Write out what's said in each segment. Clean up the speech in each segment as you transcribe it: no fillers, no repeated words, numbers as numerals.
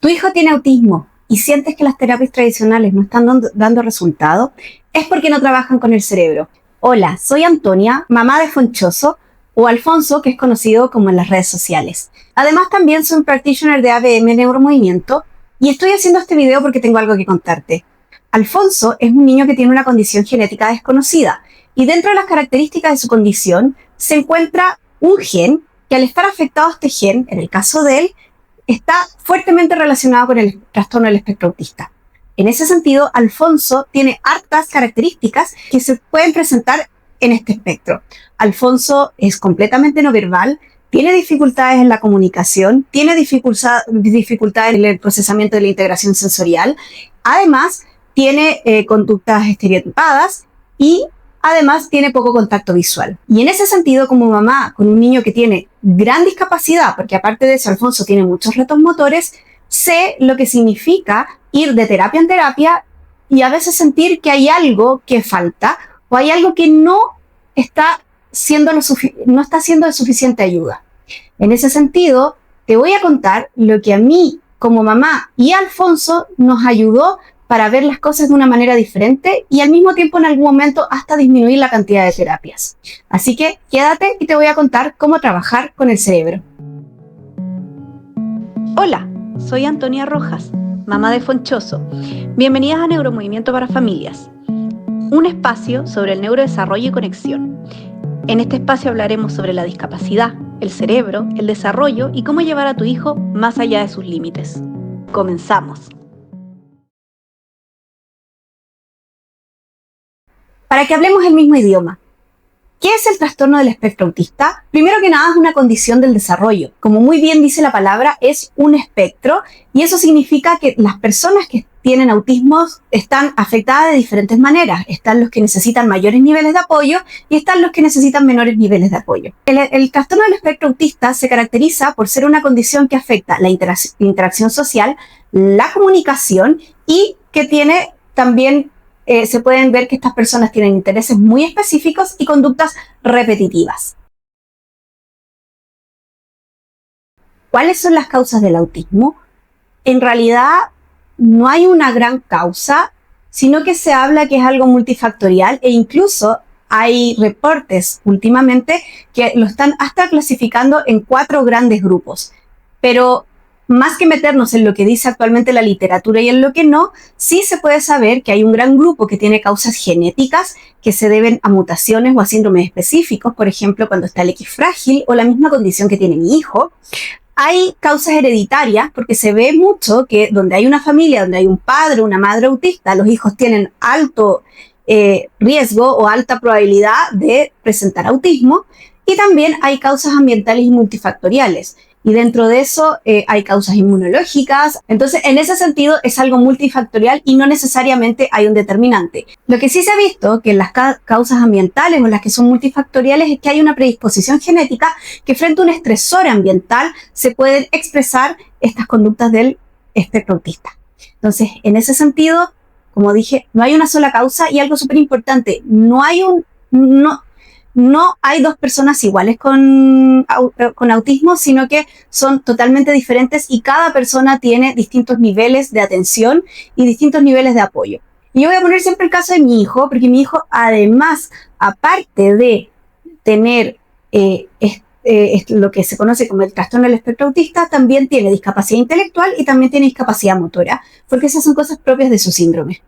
tu hijo tiene autismo y sientes que las terapias tradicionales no están dando resultado, es porque no trabajan con el cerebro. Hola, soy Antonia, mamá de Fonchoso, o Alfonso, que es conocido como en las redes sociales. Además, también soy un practitioner de ABM Neuromovimiento y estoy haciendo este video porque tengo algo que contarte. Alfonso es un niño que tiene una condición genética desconocida y dentro de las características de su condición se encuentra un gen que, al estar afectado este gen, en el caso de él, está fuertemente relacionado con el trastorno del espectro autista. En ese sentido, Alfonso tiene hartas características que se pueden presentar en este espectro. Alfonso es completamente no verbal, tiene dificultades en la comunicación, tiene dificultades en el procesamiento de la integración sensorial, además tiene conductas estereotipadas y además tiene poco contacto visual. Y en ese sentido, como mamá con un niño que tiene gran discapacidad, porque aparte de eso Alfonso tiene muchos retos motores, sé lo que significa ir de terapia en terapia y a veces sentir que hay algo que falta o hay algo que no está siendo de suficiente ayuda. En ese sentido, te voy a contar lo que a mí como mamá y a Alfonso nos ayudó para ver las cosas de una manera diferente y al mismo tiempo en algún momento hasta disminuir la cantidad de terapias. Así que quédate y te voy a contar cómo trabajar con el cerebro. Hola, soy Antonia Rojas, mamá de Fonchoso. Bienvenidas a Neuromovimiento para Familias, un espacio sobre el neurodesarrollo y conexión. En este espacio hablaremos sobre la discapacidad, el cerebro, el desarrollo y cómo llevar a tu hijo más allá de sus límites. Comenzamos. Para que hablemos el mismo idioma. ¿Qué es el trastorno del espectro autista? Primero que nada es una condición del desarrollo. Como muy bien dice la palabra, es un espectro y eso significa que las personas que tienen autismo están afectadas de diferentes maneras. Están los que necesitan mayores niveles de apoyo y están los que necesitan menores niveles de apoyo. El trastorno del espectro autista se caracteriza por ser una condición que afecta la interacción social, la comunicación y que tiene también se pueden ver que estas personas tienen intereses muy específicos y conductas repetitivas. ¿Cuáles son las causas del autismo? En realidad no hay una gran causa, sino que se habla que es algo multifactorial e incluso hay reportes últimamente que lo están hasta clasificando en 4 grandes grupos. Pero más que meternos en lo que dice actualmente la literatura y en lo que no, sí se puede saber que hay un gran grupo que tiene causas genéticas que se deben a mutaciones o a síndromes específicos, por ejemplo, cuando está el X frágil o la misma condición que tiene mi hijo. Hay causas hereditarias, porque se ve mucho que donde hay una familia, donde hay un padre o una madre autista, los hijos tienen alto riesgo o alta probabilidad de presentar autismo. Y también hay causas ambientales y multifactoriales. Y dentro de eso hay causas inmunológicas. Entonces, en ese sentido, es algo multifactorial y no necesariamente hay un determinante. Lo que sí se ha visto que en las causas ambientales o las que son multifactoriales es que hay una predisposición genética que frente a un estresor ambiental se pueden expresar estas conductas del espectro autista. Entonces, en ese sentido, como dije, no hay una sola causa y algo súper importante, no hay 2 personas iguales con autismo, sino que son totalmente diferentes y cada persona tiene distintos niveles de atención y distintos niveles de apoyo. Y yo voy a poner siempre el caso de mi hijo, porque mi hijo además, aparte de tener lo que se conoce como el trastorno del espectro autista, también tiene discapacidad intelectual y también tiene discapacidad motora, porque esas son cosas propias de su síndrome.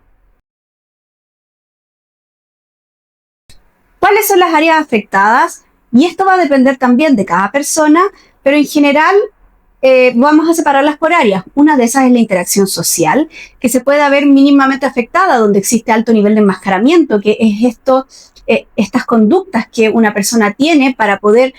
¿Cuáles son las áreas afectadas? Y esto va a depender también de cada persona, pero en general vamos a separarlas por áreas. Una de esas es la interacción social, que se puede ver mínimamente afectada, donde existe alto nivel de enmascaramiento, que es estas conductas que una persona tiene para poder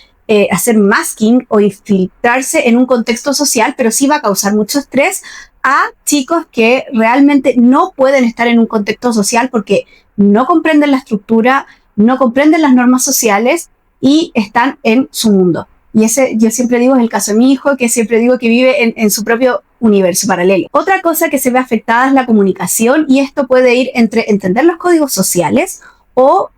hacer masking o infiltrarse en un contexto social, pero sí va a causar mucho estrés a chicos que realmente no pueden estar en un contexto social porque no comprenden la estructura, no comprenden las normas sociales y están en su mundo. Y ese, yo siempre digo, es el caso de mi hijo, que siempre digo que vive en su propio universo paralelo. Otra cosa que se ve afectada es la comunicación y esto puede ir entre entender los códigos sociales o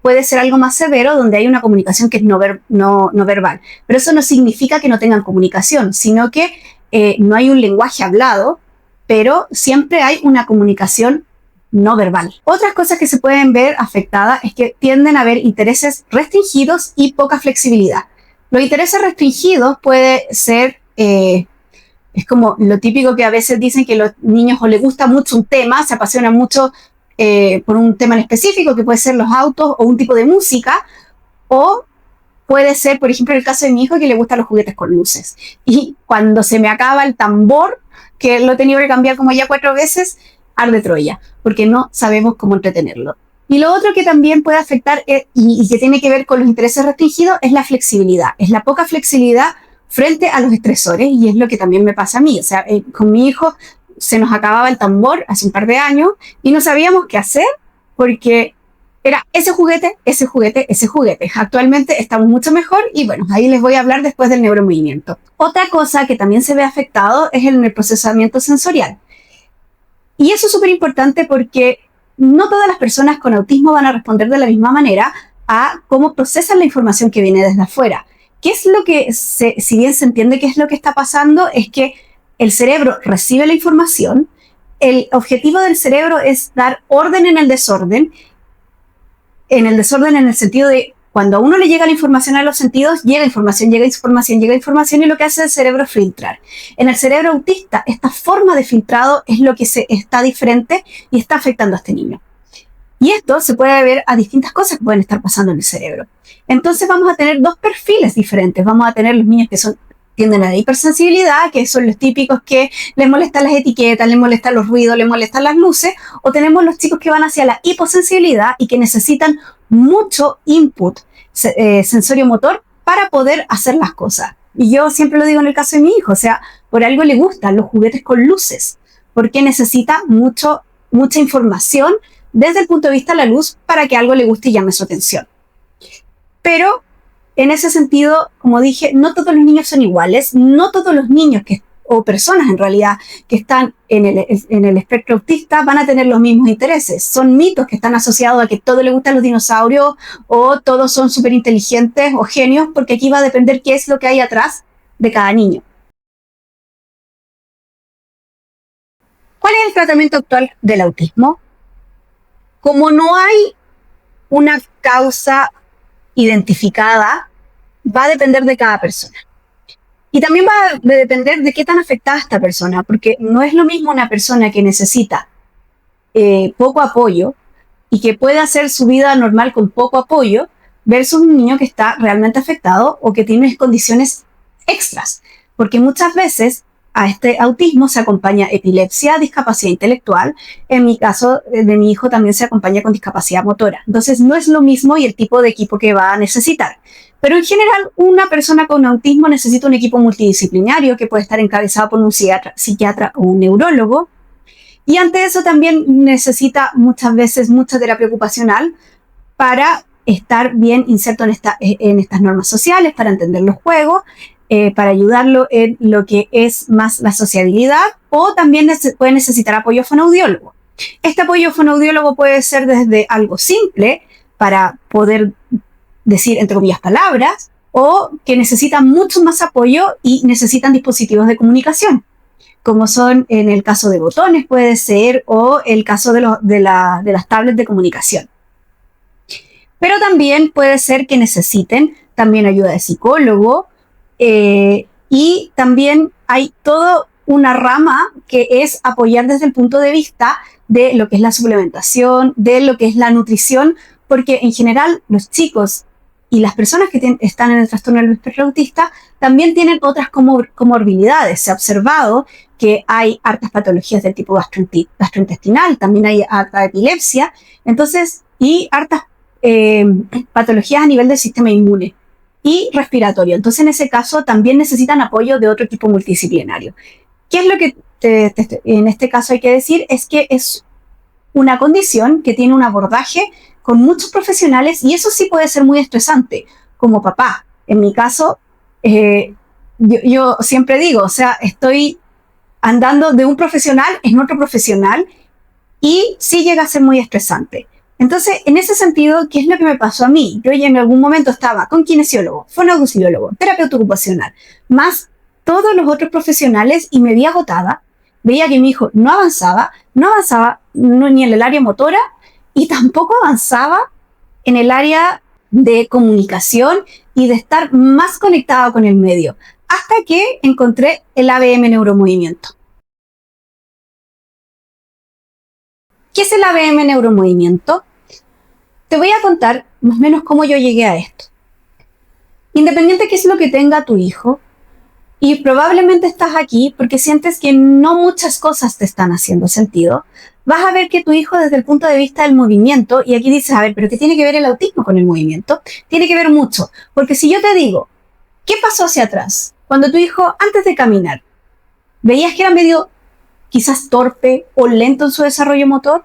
puede ser algo más severo donde hay una comunicación que es no verbal. Pero eso no significa que no tengan comunicación, sino que no hay un lenguaje hablado, pero siempre hay una comunicación no verbal. Otras cosas que se pueden ver afectadas es que tienden a haber intereses restringidos y poca flexibilidad. Los intereses restringidos puede ser, es como lo típico que a veces dicen que a los niños o les gusta mucho un tema, se apasionan mucho por un tema en específico, que puede ser los autos o un tipo de música, o puede ser, por ejemplo, el caso de mi hijo, que le gustan los juguetes con luces. Y cuando se me acaba el tambor, que lo he tenido que cambiar como ya 4 veces, arde Troya, porque no sabemos cómo entretenerlo. Y lo otro que también puede afectar y que tiene que ver con los intereses restringidos es la flexibilidad. Es la poca flexibilidad frente a los estresores, y es lo que también me pasa a mí. O sea, con mi hijo se nos acababa el tambor hace un par de años y no sabíamos qué hacer porque era ese juguete, ese juguete, ese juguete. Actualmente estamos mucho mejor y bueno, ahí les voy a hablar después del neuromovimiento. Otra cosa que también se ve afectado es el procesamiento sensorial. Y eso es súper importante porque no todas las personas con autismo van a responder de la misma manera a cómo procesan la información que viene desde afuera. ¿Qué es lo que, si bien se entiende qué es lo que está pasando, es que el cerebro recibe la información, el objetivo del cerebro es dar orden en el desorden en el sentido de cuando a uno le llega la información a los sentidos, llega información, llega información, llega información, y lo que hace el cerebro es filtrar. En el cerebro autista, esta forma de filtrado es lo que está diferente y está afectando a este niño. Y esto se puede ver a distintas cosas que pueden estar pasando en el cerebro. Entonces vamos a tener 2 perfiles diferentes. Vamos a tener los niños que tienden a la hipersensibilidad, que son los típicos que les molestan las etiquetas, les molestan los ruidos, les molestan las luces, o tenemos los chicos que van hacia la hiposensibilidad y que necesitan mucho input sensorio-motor para poder hacer las cosas. Y yo siempre lo digo en el caso de mi hijo, o sea, por algo le gustan los juguetes con luces, porque necesita mucha información desde el punto de vista de la luz para que algo le guste y llame su atención. Pero en ese sentido, como dije, no todos los niños son iguales, no todos los niños o personas en realidad que están en el espectro autista van a tener los mismos intereses. Son mitos que están asociados a que todo le gustan los dinosaurios o todos son súper inteligentes o genios, porque aquí va a depender qué es lo que hay atrás de cada niño. ¿Cuál es el tratamiento actual del autismo? Como no hay una causa identificada, va a depender de cada persona. Y también va a depender de qué tan afectada esta persona, porque no es lo mismo una persona que necesita poco apoyo y que puede hacer su vida normal con poco apoyo versus un niño que está realmente afectado o que tiene condiciones extras. Porque muchas veces a este autismo se acompaña epilepsia, discapacidad intelectual. En mi caso de mi hijo también se acompaña con discapacidad motora. Entonces no es lo mismo y el tipo de equipo que va a necesitar. Pero en general, una persona con autismo necesita un equipo multidisciplinario que puede estar encabezado por un psiquiatra o un neurólogo. Y ante eso también necesita muchas veces mucha terapia ocupacional para estar bien inserto en estas normas sociales, para entender los juegos, para ayudarlo en lo que es más la sociabilidad, o también puede necesitar apoyo fonoaudiólogo. Este apoyo fonoaudiólogo puede ser desde algo simple para poder decir, entre comillas, palabras, o que necesitan mucho más apoyo y necesitan dispositivos de comunicación, como son en el caso de botones puede ser, o el caso de las tablets de comunicación. Pero también puede ser que necesiten también ayuda de psicólogo, y también hay toda una rama que es apoyar desde el punto de vista de lo que es la suplementación, de lo que es la nutrición, porque en general los chicos y las personas que están en el trastorno del espectro autista también tienen otras comorbilidades. Se ha observado que hay hartas patologías del tipo gastrointestinal, también hay harta epilepsia, entonces, y hartas patologías a nivel del sistema inmune y respiratorio. Entonces, en ese caso, también necesitan apoyo de otro tipo multidisciplinario. ¿Qué es lo que en este caso hay que decir? Es que es una condición que tiene un abordaje con muchos profesionales y eso sí puede ser muy estresante como papá. En mi caso, yo siempre digo, o sea, estoy andando de un profesional en otro profesional y sí llega a ser muy estresante. Entonces, en ese sentido, ¿qué es lo que me pasó a mí? Yo ya en algún momento estaba con kinesiólogo, fonoaudiólogo, terapeuta ocupacional, más todos los otros profesionales y me vi agotada. Veía que mi hijo no avanzaba ni en el área motora y tampoco avanzaba en el área de comunicación y de estar más conectado con el medio, hasta que encontré el ABM Neuromovimiento. ¿Qué es el ABM Neuromovimiento? Te voy a contar más o menos cómo yo llegué a esto. Independiente de qué es lo que tenga tu hijo, y probablemente estás aquí porque sientes que no muchas cosas te están haciendo sentido, vas a ver que tu hijo desde el punto de vista del movimiento, y aquí dices, a ver, ¿pero qué tiene que ver el autismo con el movimiento? Tiene que ver mucho, porque si yo te digo, ¿qué pasó hacia atrás? Cuando tu hijo, antes de caminar, veías que era medio quizás torpe o lento en su desarrollo motor,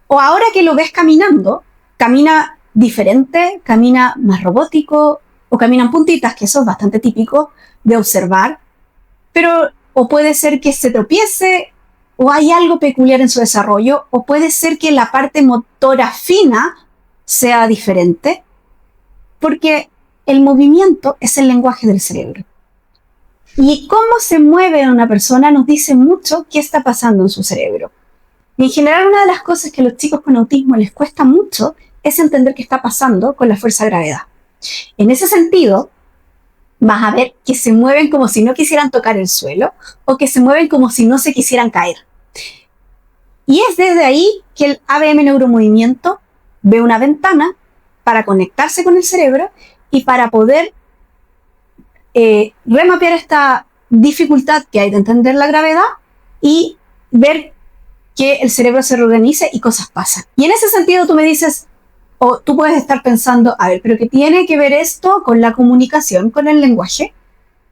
o ahora que lo ves caminando, camina diferente, camina más robótico, o camina en puntitas, que eso es bastante típico de observar, pero o puede ser que se tropiece, o hay algo peculiar en su desarrollo, o puede ser que la parte motora fina sea diferente, porque el movimiento es el lenguaje del cerebro. Y cómo se mueve una persona nos dice mucho qué está pasando en su cerebro. Y en general, una de las cosas que a los chicos con autismo les cuesta mucho es entender qué está pasando con la fuerza de gravedad. En ese sentido, vas a ver que se mueven como si no quisieran tocar el suelo o que se mueven como si no se quisieran caer. Y es desde ahí que el ABM Neuromovimiento ve una ventana para conectarse con el cerebro y para poder remapear esta dificultad que hay de entender la gravedad y ver que el cerebro se reorganice y cosas pasan. Y en ese sentido tú me dices, o tú puedes estar pensando, a ver, ¿pero qué tiene que ver esto con la comunicación, con el lenguaje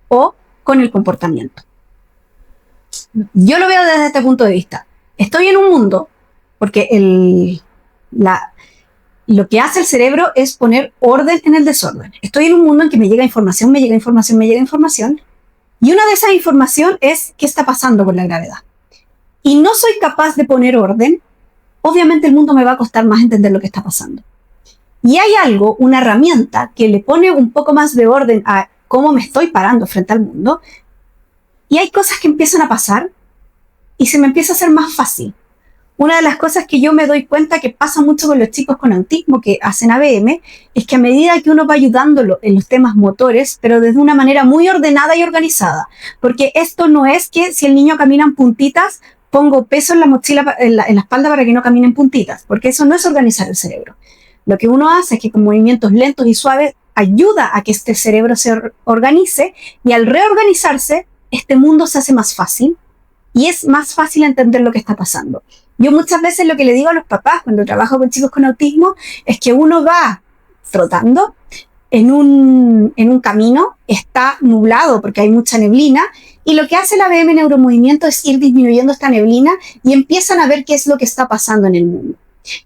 o con el comportamiento? Yo lo veo desde este punto de vista. Estoy en un mundo, porque lo que hace el cerebro es poner orden en el desorden. Estoy en un mundo en que me llega información, me llega información, y una de esas información es qué está pasando con la gravedad. Y no soy capaz de poner orden, obviamente el mundo me va a costar más entender lo que está pasando. Y hay algo, una herramienta que le pone un poco más de orden a cómo me estoy parando frente al mundo, y hay cosas que empiezan a pasar y se me empieza a hacer más fácil. Una de las cosas que yo me doy cuenta que pasa mucho con los chicos con autismo que hacen ABM es que a medida que uno va ayudándolo en los temas motores, pero desde una manera muy ordenada y organizada, porque esto no es que si el niño camina en puntitas, pongo peso en la mochila, en la espalda para que no camine en puntitas, porque eso no es organizar el cerebro. Lo que uno hace es que con movimientos lentos y suaves ayuda a que este cerebro se organice, y al reorganizarse, este mundo se hace más fácil y es más fácil entender lo que está pasando. Yo muchas veces lo que le digo a los papás cuando trabajo con chicos con autismo es que uno va trotando en un camino, está nublado porque hay mucha neblina, y lo que hace el ABM Neuromovimiento es ir disminuyendo esta neblina y empiezan a ver qué es lo que está pasando en el mundo.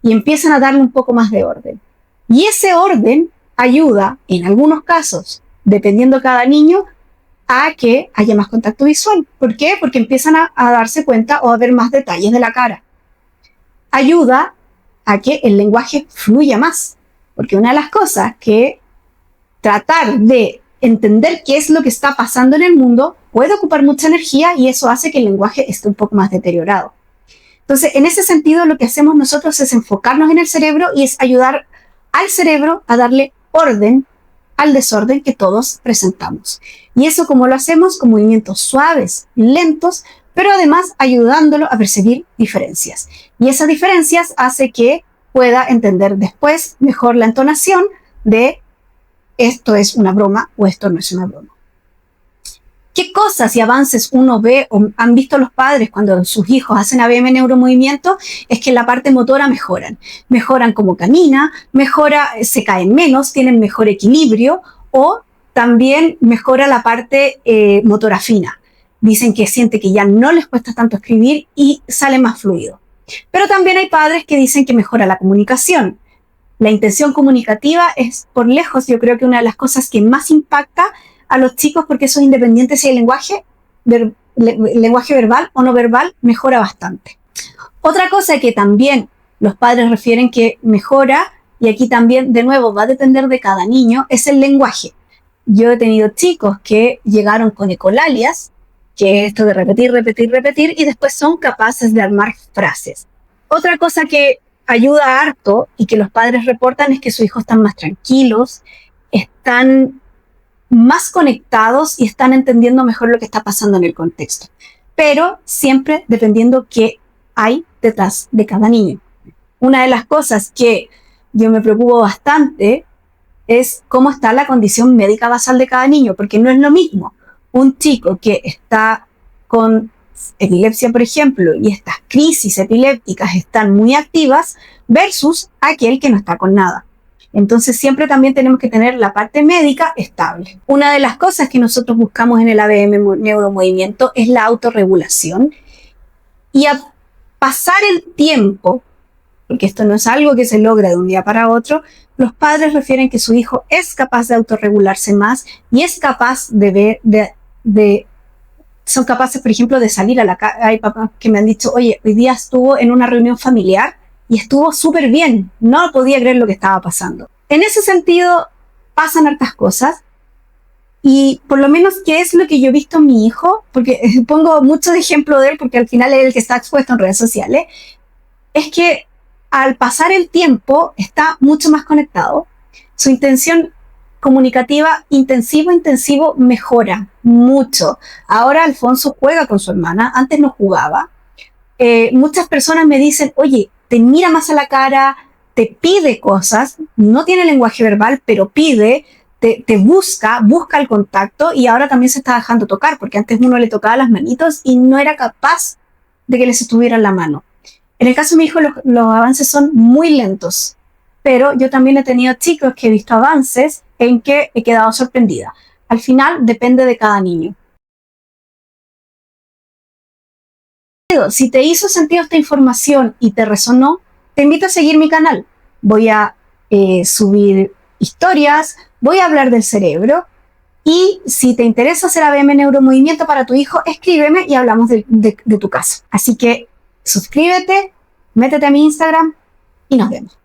Y empiezan a darle un poco más de orden. Y ese orden ayuda, en algunos casos, dependiendo de cada niño, a que haya más contacto visual. ¿Por qué? Porque empiezan a darse cuenta o a ver más detalles de la cara. Ayuda a que el lenguaje fluya más. Porque una de las cosas que tratar de entender qué es lo que está pasando en el mundo puede ocupar mucha energía, y eso hace que el lenguaje esté un poco más deteriorado. Entonces, en ese sentido, lo que hacemos nosotros es enfocarnos en el cerebro y es ayudar al cerebro a darle orden al desorden que todos presentamos. Y eso, como lo hacemos, con movimientos suaves, lentos, pero además ayudándolo a percibir diferencias. Y esas diferencias hace que pueda entender después mejor la entonación de esto es una broma o esto no es una broma. ¿Qué cosas y avances uno ve o han visto los padres cuando sus hijos hacen ABM Neuromovimiento? Es que en la parte motora mejoran cómo camina, se caen menos, tienen mejor equilibrio, o también mejora la parte motora fina. Dicen que siente que ya no les cuesta tanto escribir y sale más fluido. Pero también hay padres que dicen que mejora la comunicación. La intención comunicativa es, por lejos, yo creo que una de las cosas que más impacta a los chicos, porque eso es independiente si el lenguaje verbal o no verbal mejora bastante. Otra cosa que también los padres refieren que mejora, y aquí también de nuevo va a depender de cada niño, es el lenguaje. yo he tenido chicos que llegaron con ecolalias, que es esto de repetir, repetir, repetir, y después son capaces de armar frases. Otra cosa que ayuda harto y que los padres reportan es que sus hijos están más tranquilos, están más conectados y están entendiendo mejor lo que está pasando en el contexto. Pero siempre dependiendo qué hay detrás de cada niño. Una de las cosas que yo me preocupo bastante es cómo está la condición médica basal de cada niño, porque no es lo mismo un chico que está con epilepsia, por ejemplo, y estas crisis epilépticas están muy activas versus aquel que no está con nada. Entonces siempre también tenemos que tener la parte médica estable. Una de las cosas que nosotros buscamos en el ABM Neuromovimiento es la autorregulación, y a pasar el tiempo, porque esto no es algo que se logra de un día para otro, los padres refieren que su hijo es capaz de autorregularse más y es capaz de ver, son capaces, por ejemplo, de salir a la calle. Hay papás que me han dicho, oye, hoy día estuvo en una reunión familiar y estuvo súper bien, no podía creer lo que estaba pasando. En ese sentido, pasan hartas cosas, y por lo menos, ¿qué es lo que yo he visto en mi hijo? Porque pongo mucho de ejemplo de él, porque al final es el que está expuesto en redes sociales, es que al pasar el tiempo está mucho más conectado, su intención comunicativa intensivo mejora mucho. Ahora Alfonso juega con su hermana, antes no jugaba. Muchas personas me dicen, oye, te mira más a la cara, te pide cosas, no tiene lenguaje verbal, pero pide, te busca el contacto, y ahora también se está dejando tocar, porque antes uno le tocaba las manitos y no era capaz de que les estuviera en la mano. En el caso de mi hijo los avances son muy lentos, pero yo también he tenido chicos que he visto avances en que he quedado sorprendida. Al final depende de cada niño. Si te hizo sentido esta información y te resonó, te invito a seguir mi canal. Voy a subir historias, voy a hablar del cerebro, y si te interesa hacer ABM Neuromovimiento para tu hijo, escríbeme y hablamos de tu caso. Así que suscríbete, métete a mi Instagram y nos vemos.